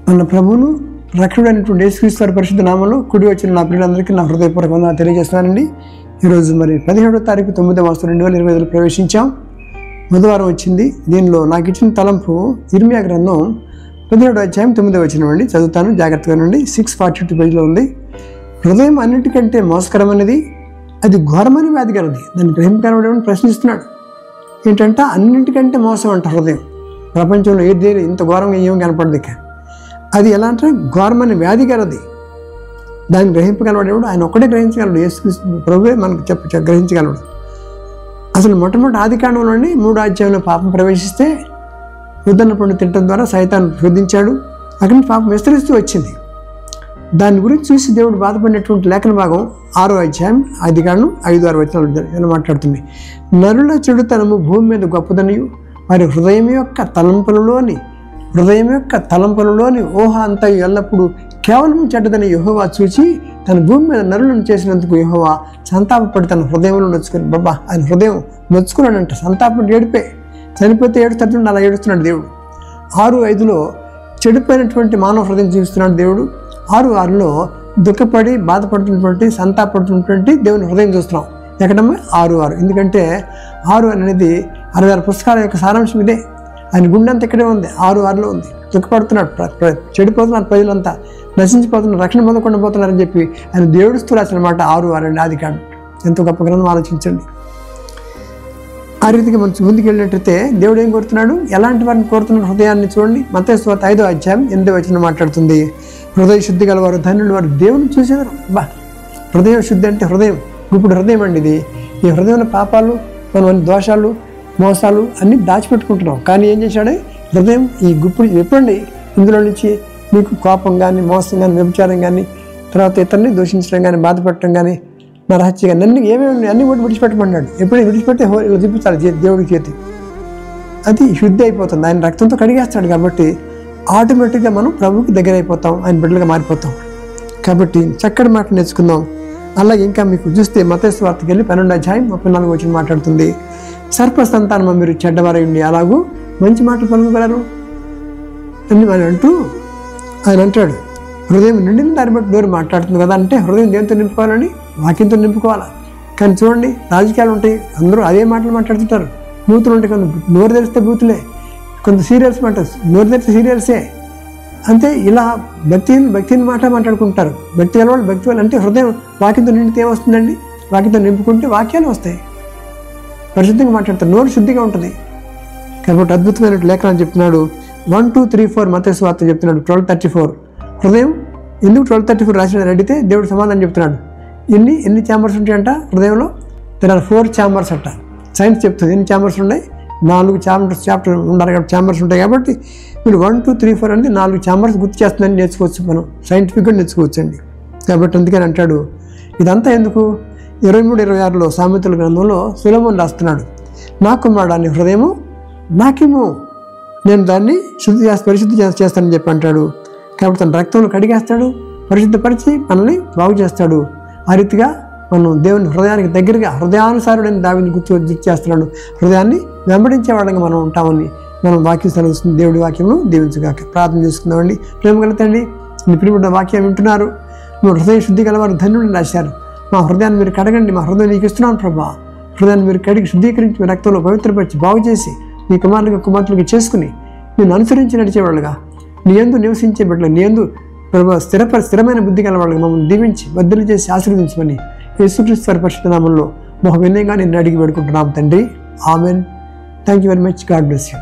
మన ప్రభువును రక్షకుడైనటువంటి యేసుక్రీస్తు వారి పరిశుద్ధ నామంలో కూడి వచ్చిన నా ప్రియులందరికీ నా హృదయపూర్వక వందనాలు తెలియజేస్తున్నానండి. ఈరోజు మరి 17వ తారీఖు 9వ మాసం 2025 ప్రవేశించాం. బుధవారం వచ్చింది. దీనిలో నాకు ఇచ్చిన తలంపు ఇర్మియా గ్రంథం 17వ అధ్యాయం 9వ వచనం అండి. చదువుతాను, జాగ్రత్తగా నుండి. 642 పేజీలో ఉంది. హృదయం అన్నిటికంటే మోసకరమైనది, అది ఘోరమైన వ్యాధి కలది. దాన్ని గ్రహింపకరమని ప్రశ్నిస్తున్నాడు. ఏంటంటే అన్నింటికంటే మోసం అంట హృదయం. ప్రపంచంలో ఏది ఇంత ఘోరంగా ఏం కనపడదు. అది ఎలా అంటే ఘోరమైన వ్యాధి కలది. దాన్ని గ్రహింపగలవాడు ఆయన ఒక్కడే గ్రహించగలడు. యేసుక్రీస్తు ప్రభువే మనకు గ్రహించగలడు. అసలు మొట్టమొదటి ఆది కాండంలోని 3వ అధ్యాయంలో పాపం ప్రవేశిస్తే ఉద్దరణ పండు తినడం ద్వారా సైతాన్ని శోధించాడు. అక్కడి నుంచి పాపం విస్తరిస్తూ వచ్చింది. దాని గురించి చూసి దేవుడు బాధపడినటువంటి లేఖన భాగం 6వ అధ్యాయం ఆది కాండం 5-6 వచనాలు ఇలా మాట్లాడుతుంది. నరుల చెడుతనము భూమి మీద గొప్పదనియు, వారి హృదయం యొక్క తలంపులలోని ఊహ అంతా ఎల్లప్పుడూ కేవలం చెడ్డదని యెహోవా చూచి తన భూమి మీద నరులను చేసినందుకు యెహోవా సంతాపపడి తన హృదయంలో నొచ్చుకుని ఆయన హృదయం నొచ్చుకున్నాడంట. సంతాపడి ఏడిపే, చనిపోతే ఏడుస్తాడు, అలా ఏడుస్తున్నాడు దేవుడు. 6:5లో చెడిపోయినటువంటి మానవ హృదయం చూపిస్తున్నాడు దేవుడు. 6:6లో దుఃఖపడి బాధపడుతున్నటువంటి సంతాపడుతున్నటువంటి దేవుని హృదయం చూస్తున్నాం. ఎక్కడమ్మా 6:6. ఎందుకంటే 6 అనేది 66 పుస్తకాల యొక్క సారాంశం ఇదే. ఆయన గుండె అంతా ఇక్కడే ఉంది, 6:6లో ఉంది. దుఃఖపడుతున్నాడు, చెడిపోతున్నారు, ప్రజలంతా నశించిపోతున్నారు, రక్షణ పొందకుండా పోతున్నారని చెప్పి ఆయన దేవుడిస్తూ రాసిన మాట 6:6 అండి ఆది కాండం. ఎంతో గొప్ప గ్రంథం, ఆలోచించండి. ఆ రీతిగా మనం ముందుకు వెళ్ళినట్టయితే దేవుడు ఏం కోరుతున్నాడు, ఎలాంటి వారిని కోరుతున్నాడు హృదయాన్ని చూడండి. మత్తయి సువార్త 5వ అధ్యాయం 8వ వచనం మాట్లాడుతుంది. హృదయ శుద్ధి గలవారు ధన్యులు, వారు దేవుని చూసేదారు. హృదయ శుద్ధి అంటే హృదయం, ఇప్పుడు హృదయం అండి ఇది. ఈ హృదయంలో పాపాలు, మనం దోషాలు, మోసాలు అన్నీ దాచిపెట్టుకుంటున్నాం. కానీ ఏం చేశాడు హృదయం, ఈ గుప్పుడు ఎప్పుడండి ఇందులో నుంచి మీకు కోపం కానీ, మోసం కానీ, వ్యభిచారం కానీ, తర్వాత ఇతరుని దూషించడం కానీ, బాధపడటం కానీ, నరహత్య కానీ, ఏమేమి అన్ని కూడా విడిచిపెట్టమన్నాడు. ఎప్పుడైనా విడిచిపెడితే ఇలా చూపించాలి దేవుడి చేతి. అది శుద్ధి అయిపోతుంది, ఆయన రక్తంతో కడిగేస్తాడు. కాబట్టి ఆటోమేటిక్గా మనం ప్రభువుకి దగ్గర అయిపోతాం, ఆయన బిడ్డలుగా మారిపోతాం. కాబట్టి చక్కటి మాటలు నేర్చుకుందాం. అలాగే ఇంకా మీకు చూస్తే మత్తయి సువార్తకి వెళ్ళి 12వ అధ్యాయం 34వ వచనం మాట్లాడుతుంది. సర్ప సంతానమా మీరు చెడ్డవారండి, అలాగూ మంచి మాటలు పలుకగలరు అని ఆయన అంటాడు. హృదయం నిండిన దాన్ని బట్టి నోరు మాట్లాడుతుంది కదా. అంటే హృదయం దేంతో నింపుకోవాలని, వాక్యంతో నింపుకోవాలా. కానీ చూడండి, రాజకీయాలు ఉంటాయి, అందరూ అదే మాటలు మాట్లాడుతుంటారు. బూతులు ఉంటాయి, కొంత నోరు తెరిస్తే బూతులే, కొంత సీరియల్స్ మాట, నోరు తెరిస్తే సీరియల్సే. అంతే ఇలా భక్తిని మాట మాట్లాడుకుంటారు. భక్తి గలవాళ్ళు భక్తి వాళ్ళు అంటే హృదయం వాక్యంతో నిండితే ఏమొస్తుందండి, వాక్యంతో నింపుకుంటే వాక్యాలు వస్తాయి. పరిశుద్ధంగా మాట్లాడతారు, నోరు శుద్ధిగా ఉంటుంది. కాబట్టి అద్భుతమైన లేఖనాలు చెప్తున్నాడు. 1, 2, 3, 4 మత్తయి సువార్త చెప్తున్నాడు. 12:34 హృదయం ఎందుకు 12:34 రాసిన అడిగితే దేవుడు సమాధానం చెప్తున్నాడు. ఎన్ని ఛాంబర్స్ ఉంటాయంట హృదయంలో? there are 4 ఛాంబర్స్ అంట. సైన్స్ చెప్తుంది ఎన్ని ఛాంబర్స్ ఉన్నాయి. 4 చాప్టర్ ఉండాలి కాబట్టి ఛాంబర్స్ ఉంటాయి. కాబట్టి మీరు 1, 2, 3, 4 అంటే 4 ఛాంబర్స్ గుర్తు చేస్తుందని నేర్చుకోవచ్చు, మనం సైంటిఫిక్గా నేర్చుకోవచ్చు అండి. కాబట్టి అందుకని అంటాడు. ఇదంతా ఎందుకు? 23-26లో సామెతల గ్రంథంలో సొలొమోను రాస్తున్నాడు. నా కుమారుడా నీ హృదయము నాకేమో, నేను దాన్ని పరిశుద్ధి చేస్తానని చెప్పి అంటాడు. కాబట్టి తన రక్తంలో కడిగేస్తాడు, పరిశుద్ధపరిచి మనల్ని బాగు చేస్తాడు. ఆ రీతిగా మనం దేవుని హృదయానికి దగ్గరగా హృదయానుసారుడని దావిని గుర్తు చేస్తున్నాడు. హృదయాన్ని వెంబడించే వాళ్ళగా మనం ఉంటామని మనం వాక్యం సెలవుస్తుంది. దేవుడి వాక్యము దీవించుగాక. ప్రార్థన చేసుకుందామండి. ప్రేమగల తండ్రి, నీ ప్రియమైన వాక్యం వింటున్నారు. నువ్వు హృదయ శుద్ధి గలవారు ధన్యుడిని రాశారు. మా హృదయాన్ని మీరు కడగండి, మా హృదయం నీకు ఇస్తున్నాను ప్రభా. హృదయాన్ని మీరు కడిగి శుద్ధీకరించి మీ రక్తంలో పవిత్రపరిచి బాగు చేసి నీ కుమారులుగా చేసుకుని నేను అనుసరించి నడిచేవాళ్ళుగా, నీ యందు నివసించే బిడ్డలు, నీ యందు ప్రభా స్థిరమైన బుద్ధి గల వాళ్ళగా మమ్మల్ని దీవించి బద్దలు చేసి ఆశీర్వదించమని యేసుక్రీస్తు వారి పరిశుద్ధ నామములో బహు వినయంగా నేను అడిగి వేడుకుంటున్నాం తండ్రి. Amen. Thank you very much. God bless you.